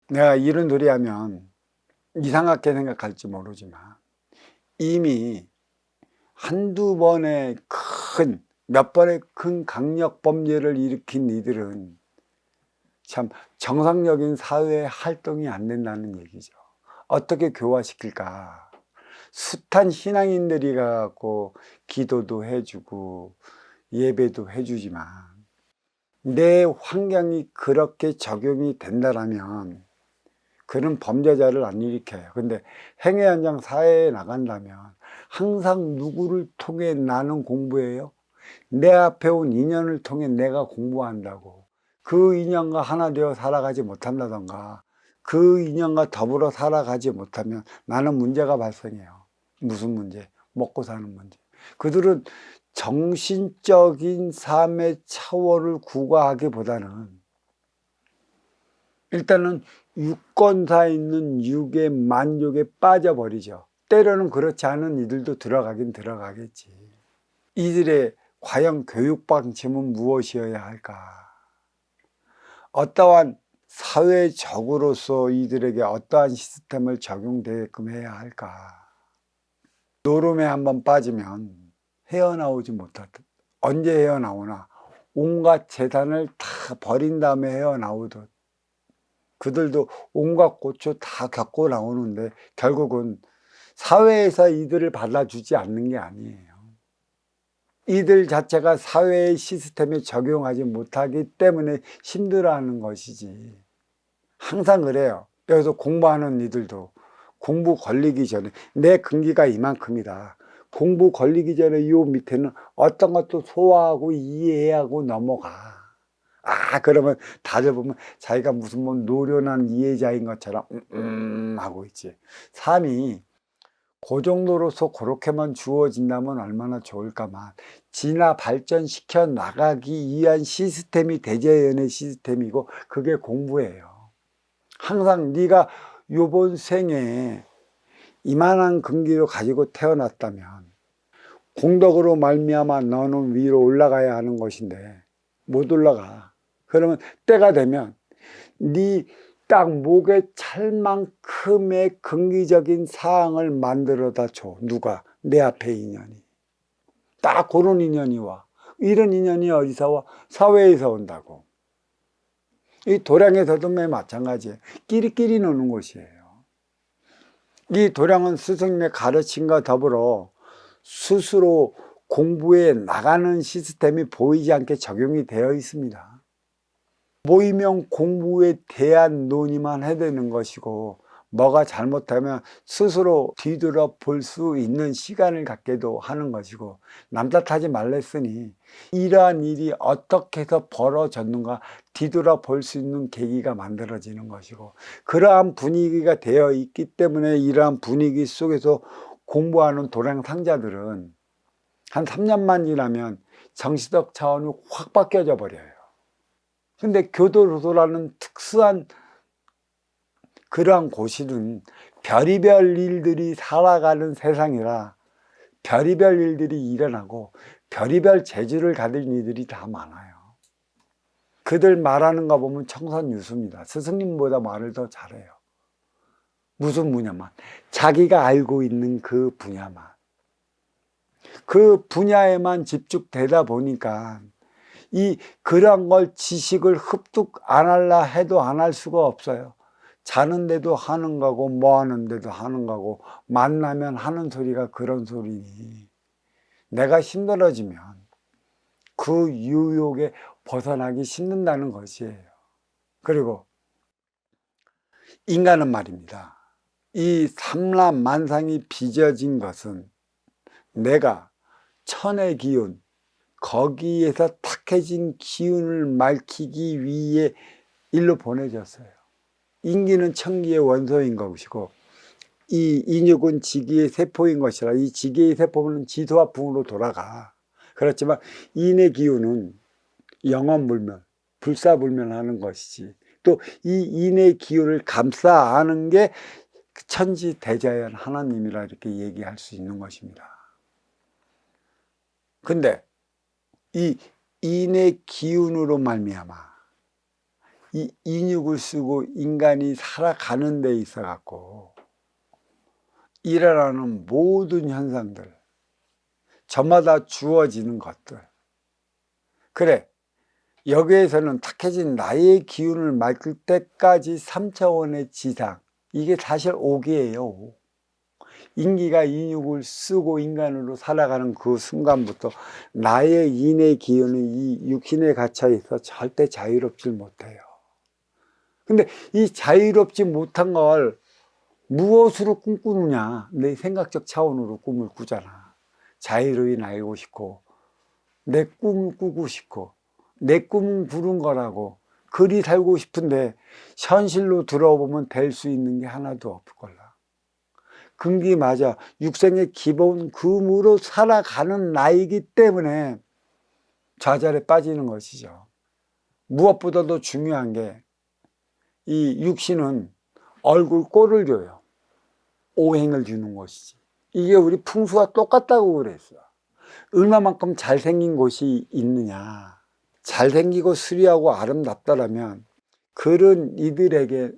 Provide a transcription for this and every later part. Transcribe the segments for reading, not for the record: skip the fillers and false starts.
내가 이런 소리 하면 이상하게 생각할지 모르지만 이미 한두 번의 몇 번의 큰 강력 범죄를 일으킨 이들은 참 정상적인 사회 활동이 안 된다는 얘기죠. 어떻게 교화시킬까? 숱한 신앙인들이 가갖고 기도도 해주고 예배도 해주지만 내 환경이 그렇게 적용이 된다라면 그런 범죄자를 안 일으켜요. 근데 행위 현장 사회에 나간다면 항상 누구를 통해 나는 공부해요? 내 앞에 온 인연을 통해 내가 공부한다고. 그 인연과 하나 되어 살아가지 못한다던가 그 인연과 더불어 살아가지 못하면 나는 문제가 발생해요. 무슨 문제? 먹고 사는 문제. 그들은 정신적인 삶의 차원을 구가하기보다는 일단은 유권사에 있는 육의 만족에 빠져버리죠. 때로는 그렇지 않은 이들도 들어가긴 들어가겠지. 이들의 과연 교육 방침은 무엇이어야 할까? 어떠한 사회적으로서 이들에게 어떠한 시스템을 적용되게끔 해야 할까? 노름에 한번 빠지면 헤어나오지 못하다. 언제 헤어나오나? 온갖 재산을 다 버린 다음에 헤어나오듯 그들도 온갖 고초 다 겪고 나오는데 결국은 사회에서 이들을 받아주지 않는 게 아니에요. 이들 자체가 사회의 시스템에 적용하지 못하기 때문에 힘들어하는 것이지. 항상 그래요. 여기서 공부하는 이들도 공부 걸리기 전에 내 근기가 이만큼이다. 공부 걸리기 전에 요 밑에는 어떤 것도 소화하고 이해하고 넘어가. 그러면 다들 보면 자기가 무슨 뭐 노련한 이해자인 것처럼 하고 있지. 삶이 그 정도로서 그렇게만 주어진다면 얼마나 좋을까만 진화 발전시켜 나가기 위한 시스템이 대자연의 시스템이고 그게 공부예요. 항상 네가 요번 생에 이만한 근기를 가지고 태어났다면 공덕으로 말미암아 너는 위로 올라가야 하는 것인데 못 올라가. 그러면 때가 되면 네 딱 목에 찰 만큼의 근기적인 사항을 만들어다 줘. 누가? 내 앞에 인연이. 딱 그런 인연이 와. 이런 인연이 어디서 와? 사회에서 온다고. 이 도량에서도 매 마찬가지예요. 끼리끼리 노는 곳이에요. 이 도량은 스승님의 가르침과 더불어 스스로 공부해 나가는 시스템이 보이지 않게 적용이 되어 있습니다. 모이면 공부에 대한 논의만 해야 되는 것이고 뭐가 잘못하면 스스로 뒤돌아 볼 수 있는 시간을 갖게도 하는 것이고 남 탓하지 말랬으니 이러한 일이 어떻게 해서 벌어졌는가 뒤돌아 볼 수 있는 계기가 만들어지는 것이고 그러한 분위기가 되어 있기 때문에 이러한 분위기 속에서 공부하는 도량상자들은 한 3년만 지나면 정신적 차원이 확 바뀌어져 버려요. 근데 교도소라는 특수한 그러한 곳은 별의별 일들이 살아가는 세상이라 별의별 일들이 일어나고 별의별 재주를 가진 이들이 다 많아요. 그들 말하는 거 보면 청선유수입니다. 스승님보다 말을 더 잘해요. 무슨 분야만. 자기가 알고 있는 그 분야만. 그 분야에만 집중되다 보니까 그런 걸 지식을 흡득 안 할라 해도 안 할 수가 없어요. 자는데도 하는 거고 뭐 하는데도 하는 거고 만나면 하는 소리가 그런 소리니 내가 힘들어지면 그 유혹에 벗어나기 힘든다는 것이에요. 그리고 인간은 말입니다. 이 삼라만상이 빚어진 것은 내가 천의 기운 거기에서 탁해진 기운을 밝히기 위해 일로 보내졌어요. 인기는 천기의 원소인 것이고 이 인육은 지기의 세포인 것이라 이 지기의 세포는 지수와 풍으로 돌아가. 그렇지만 인의 기운은 영원불멸, 불사불멸하는 것이지. 또 이 인의 기운을 감싸 아는 게 천지대자연 하나님이라 이렇게 얘기할 수 있는 것입니다. 근데 이 인의 기운으로 말미암아 이 인육을 쓰고 인간이 살아가는 데 있어 갖고 일어나는 모든 현상들, 저마다 주어지는 것들. 그래, 여기에서는 탁해진 나의 기운을 맡을 때까지 3차원의 지상, 이게 사실 오기예요. 인기가 인육을 쓰고 인간으로 살아가는 그 순간부터 나의 인의 기운은 이 육신에 갇혀 있어 절대 자유롭지 못해요. 근데 이 자유롭지 못한 걸 무엇으로 꿈꾸느냐? 내 생각적 차원으로 꿈을 꾸잖아. 자유로이 날고 싶고 내 꿈을 꾸고 싶고 내 꿈은 부른 거라고 그리 살고 싶은데 현실로 들어보면 될 수 있는 게 하나도 없을걸라. 근기 맞아. 육생의 기본 금으로 살아가는 나이기 때문에 좌절에 빠지는 것이죠. 무엇보다도 중요한 게 이 육신은 얼굴 꼴을 줘요. 오행을 주는 것이지. 이게 우리 풍수와 똑같다고 그랬어. 얼마만큼 잘생긴 곳이 있느냐. 잘생기고 수려하고 아름답다라면 그런 이들에게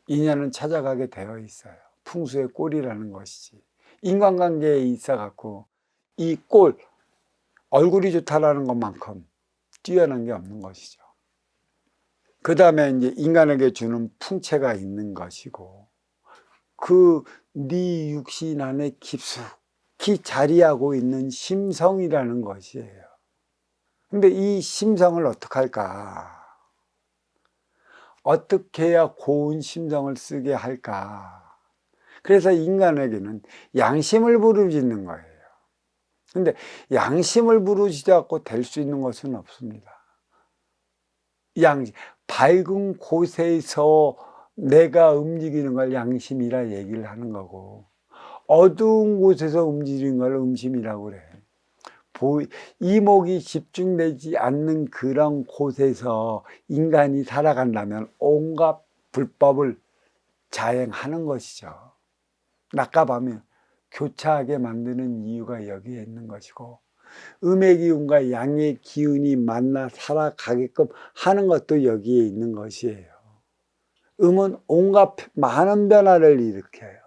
인연은 찾아가게 되어 있어요. 풍수의 꼴이라는 것이지. 인간관계에 있어 갖고 이 꼴, 얼굴이 좋다라는 것만큼 뛰어난 게 없는 것이죠. 그 다음에 이제 인간에게 주는 풍채가 있는 것이고 그 네 육신 안에 깊숙이 자리하고 있는 심성이라는 것이에요. 근데 이 심성을 어떻게 할까? 어떻게 해야 고운 심성을 쓰게 할까? 그래서 인간에게는 양심을 부르짖는 거예요. 근데 양심을 부르짖어 갖고 될 수 있는 것은 없습니다. 밝은 곳에서 내가 움직이는 걸 양심이라 얘기를 하는 거고 어두운 곳에서 움직이는 걸 음심이라고 그래. 이목이 집중되지 않는 그런 곳에서 인간이 살아간다면 온갖 불법을 자행하는 것이죠. 낙가밤에 교차하게 만드는 이유가 여기에 있는 것이고 음의 기운과 양의 기운이 만나 살아가게끔 하는 것도 여기에 있는 것이에요. 음은 온갖 많은 변화를 일으켜요.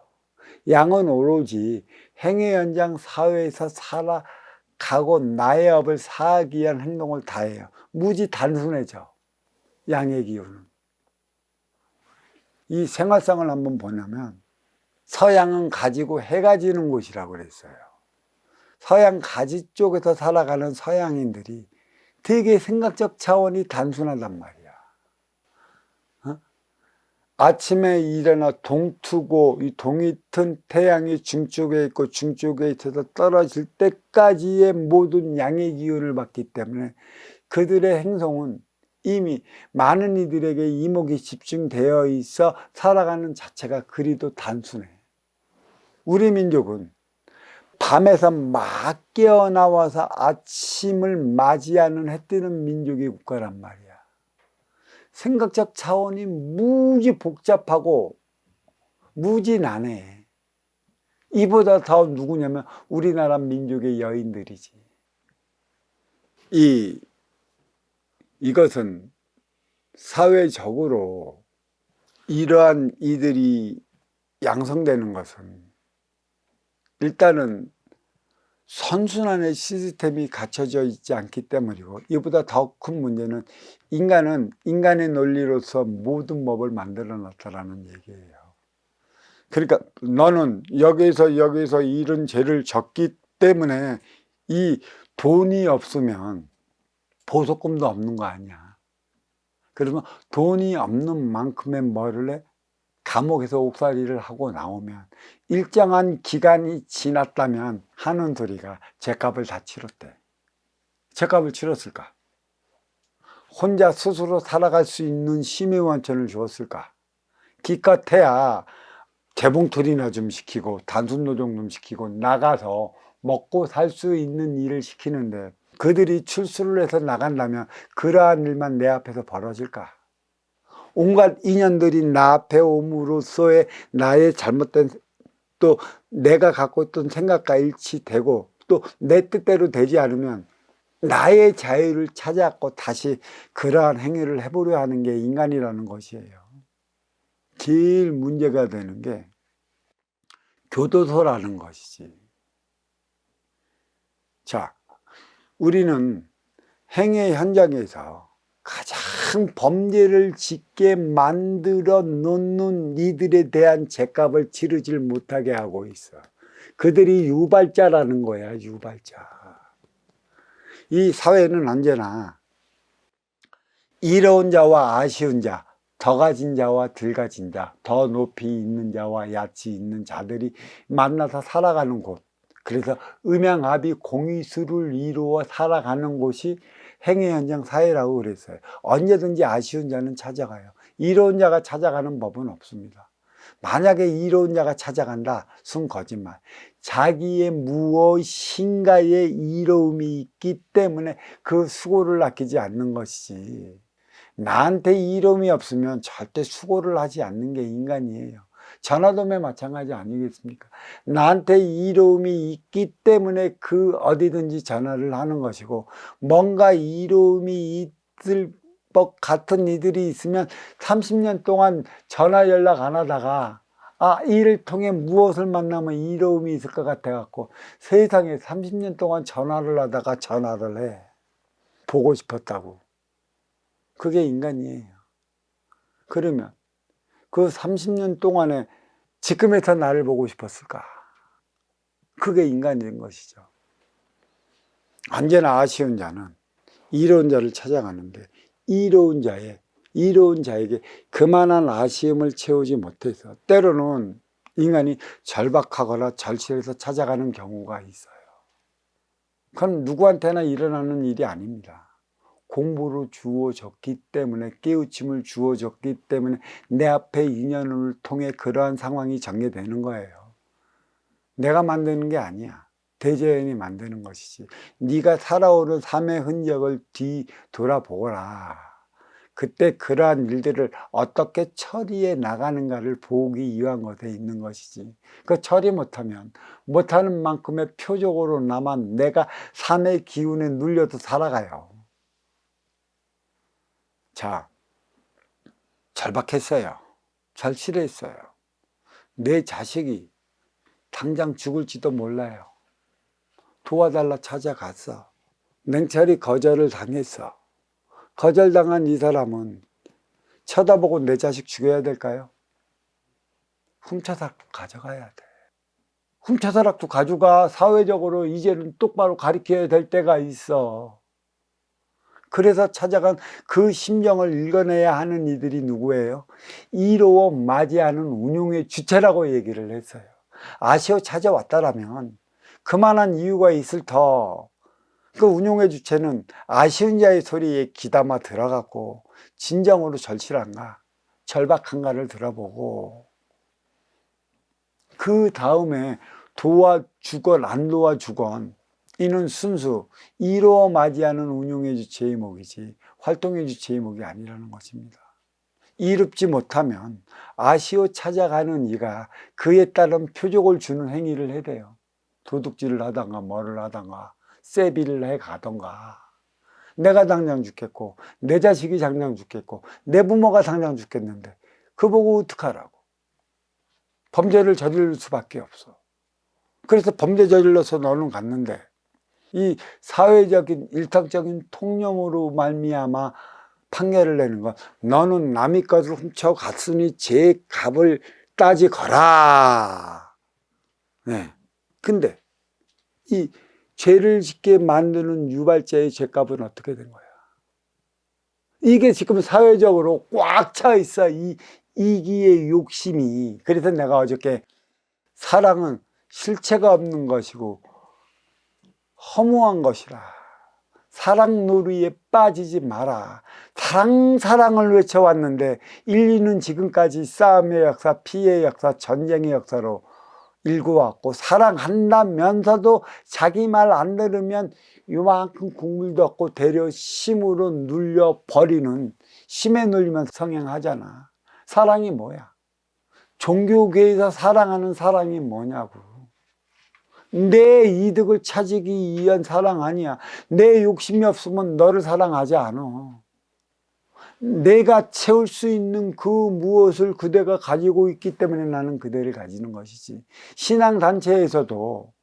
양은 오로지 행위 현장 사회에서 살아가고 나의 업을 사하기 위한 행동을 다해요. 무지 단순해져. 양의 기운은. 이 생활상을 한번 보냐면 서양은 가지고 해가 지는 곳이라고 그랬어요. 서양 가지 쪽에서 살아가는 서양인들이 되게 생각적 차원이 단순하단 말이야. 아침에 일어나 동트고 이 동이 튼 태양이 중쪽에 있고 중쪽에 있어서 떨어질 때까지의 모든 양의 기운을 받기 때문에 그들의 행동은 이미 많은 이들에게 이목이 집중되어 있어 살아가는 자체가 그리도 단순해. 우리 민족은 밤에서 막 깨어나와서 아침을 맞이하는 해 뜨는 민족의 국가란 말이야. 생각적 차원이 무지 복잡하고 무지 난해. 이보다 더 누구냐면 우리나라 민족의 여인들이지. 이것은 사회적으로 이러한 이들이 양성되는 것은 일단은 선순환의 시스템이 갖춰져 있지 않기 때문이고 이보다 더 큰 문제는 인간은 인간의 논리로서 모든 법을 만들어 놨다라는 얘기예요. 그러니까 너는 여기서 이런 죄를 졌기 때문에 이 돈이 없으면 보석금도 없는 거 아니야. 그러면 돈이 없는 만큼의 뭐를 해? 감옥에서 옥살이를 하고 나오면 일정한 기간이 지났다면 하는 소리가 죗값을 다 치렀대. 죗값을 치렀을까? 혼자 스스로 살아갈 수 있는 심의원천을 주었을까? 기껏해야 재봉틀이나 좀 시키고 단순노동 좀 시키고 나가서 먹고 살 수 있는 일을 시키는데 그들이 출소를 해서 나간다면 그러한 일만 내 앞에서 벌어질까? 온갖 인연들이 나 앞에 옴으로써의 나의 잘못된 또 내가 갖고 있던 생각과 일치되고 또 내 뜻대로 되지 않으면 나의 자유를 찾아갖고 다시 그러한 행위를 해보려 하는 게 인간이라는 것이에요. 제일 문제가 되는 게 교도소라는 것이지. 자, 우리는 행위 현장에서 가장 범죄를 짓게 만들어 놓는 이들에 대한 죄값을 치르질 못하게 하고 있어. 그들이 유발자라는 거야, 유발자. 이 사회는 언제나 이로운 자와 아쉬운 자, 더 가진 자와 덜 가진 자, 더 높이 있는 자와 얕이 있는 자들이 만나서 살아가는 곳. 그래서 음양합의 공의수를 이루어 살아가는 곳이 행위 현장 사회라고 그랬어요. 언제든지 아쉬운 자는 찾아가요. 이로운 자가 찾아가는 법은 없습니다. 만약에 이로운 자가 찾아간다, 순 거짓말. 자기의 무엇인가의 이로움이 있기 때문에 그 수고를 아끼지 않는 것이지, 나한테 이로움이 없으면 절대 수고를 하지 않는 게 인간이에요. 전화도매 마찬가지 아니겠습니까? 나한테 이로움이 있기 때문에 그 어디든지 전화를 하는 것이고, 뭔가 이로움이 있을 것 같은 이들이 있으면 30년 동안 전화 연락 안 하다가 이를 통해 무엇을 만나면 이로움이 있을 것 같아 갖고 세상에 30년 동안 전화를 하다가 전화를 해. 보고 싶었다고. 그게 인간이에요. 그러면 그 30년 동안에 지금에서 나를 보고 싶었을까? 그게 인간인 것이죠. 언제나 아쉬운 자는 이로운 자를 찾아가는데, 이로운 자에게 그만한 아쉬움을 채우지 못해서 때로는 인간이 절박하거나 절실해서 찾아가는 경우가 있어요. 그건 누구한테나 일어나는 일이 아닙니다. 공부를 주어졌기 때문에, 깨우침을 주어졌기 때문에 내 앞에 인연을 통해 그러한 상황이 전개되는 거예요. 내가 만드는 게 아니야. 대자연이 만드는 것이지. 네가 살아오는 삶의 흔적을 뒤돌아보거라. 그때 그러한 일들을 어떻게 처리해 나가는가를 보기 위한 것에 있는 것이지. 그 처리 못하면 못하는 만큼의 표적으로 나만 내가 삶의 기운에 눌려도 살아가요. 자, 절박했어요. 절실했어요. 내 자식이 당장 죽을지도 몰라요. 도와달라 찾아갔어. 냉철히 거절을 당했어. 거절당한 이 사람은 쳐다보고 내 자식 죽여야 될까요? 훔쳐서 가져가야 돼. 훔쳐서라도 가져가. 사회적으로 이제는 똑바로 가르쳐야 될 때가 있어. 그래서 찾아간 그 심정을 읽어내야 하는 이들이 누구예요? 이로워 맞이하는 운용의 주체라고 얘기를 했어요. 아쉬워 찾아왔다라면 그만한 이유가 있을 터. 그 운용의 주체는 아쉬운 자의 소리에 귀담아 들어갔고 진정으로 절실한가, 절박한가를 들어보고, 그 다음에 도와주건 안 도와주건 이는 순수 이로워 맞이하는 운용의 주체의 목이지 활동의 주체의 목이 아니라는 것입니다. 이롭지 못하면 아쉬워 찾아가는 이가 그에 따른 표적을 주는 행위를 해야 돼요. 도둑질을 하던가 뭐를 하던가 세비를 해 가던가. 내가 당장 죽겠고 내 자식이 당장 죽겠고 내 부모가 당장 죽겠는데 그 보고 어떡하라고. 범죄를 저지를 수밖에 없어. 그래서 범죄 저질러서 너는 갔는데 이 사회적인 일상적인 통념으로 말미암아 판결을 내는 건, 너는 남의 것을 훔쳐갔으니 제 값을 따지거라. 네. 근데 이 죄를 짓게 만드는 유발자의 죄값은 어떻게 된 거야? 이게 지금 사회적으로 꽉 차 있어, 이 이기의 욕심이. 그래서 내가 어저께 사랑은 실체가 없는 것이고 허무한 것이라. 사랑 놀이에 빠지지 마라. 사랑을 외쳐왔는데 인류는 지금까지 싸움의 역사, 피해의 역사, 전쟁의 역사로 일구왔고, 사랑한다면서도 자기 말 안 들으면 요만큼 국물도 없고 되려 심으로 눌려버리는, 심에 눌리면 성행하잖아. 사랑이 뭐야? 종교계에서 사랑하는 사랑이 뭐냐고. 내 이득을 찾기 위한 사랑 아니야. 내 욕심이 없으면 너를 사랑하지 않아. 내가 채울 수 있는 그 무엇을 그대가 가지고 있기 때문에 나는 그대를 가지는 것이지. 신앙단체에서도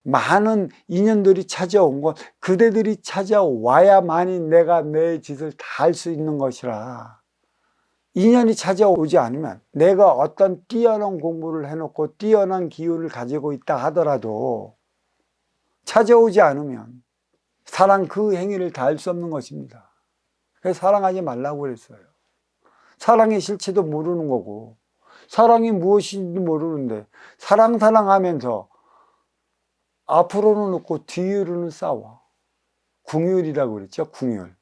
많은 인연들이 찾아온 것, 그대들이 찾아와야만이 내가 내 짓을 다 할 수 있는 것이라. 인연이 찾아오지 않으면 내가 어떤 뛰어난 공부를 해놓고 뛰어난 기운을 가지고 있다 하더라도 찾아오지 않으면 사랑 그 행위를 다 할 수 없는 것입니다. 그래서 사랑하지 말라고 그랬어요. 사랑의 실체도 모르는 거고 사랑이 무엇인지 모르는데 사랑하면서 앞으로는 없고 뒤로는 싸워. 궁율이라고 그랬죠. 궁율.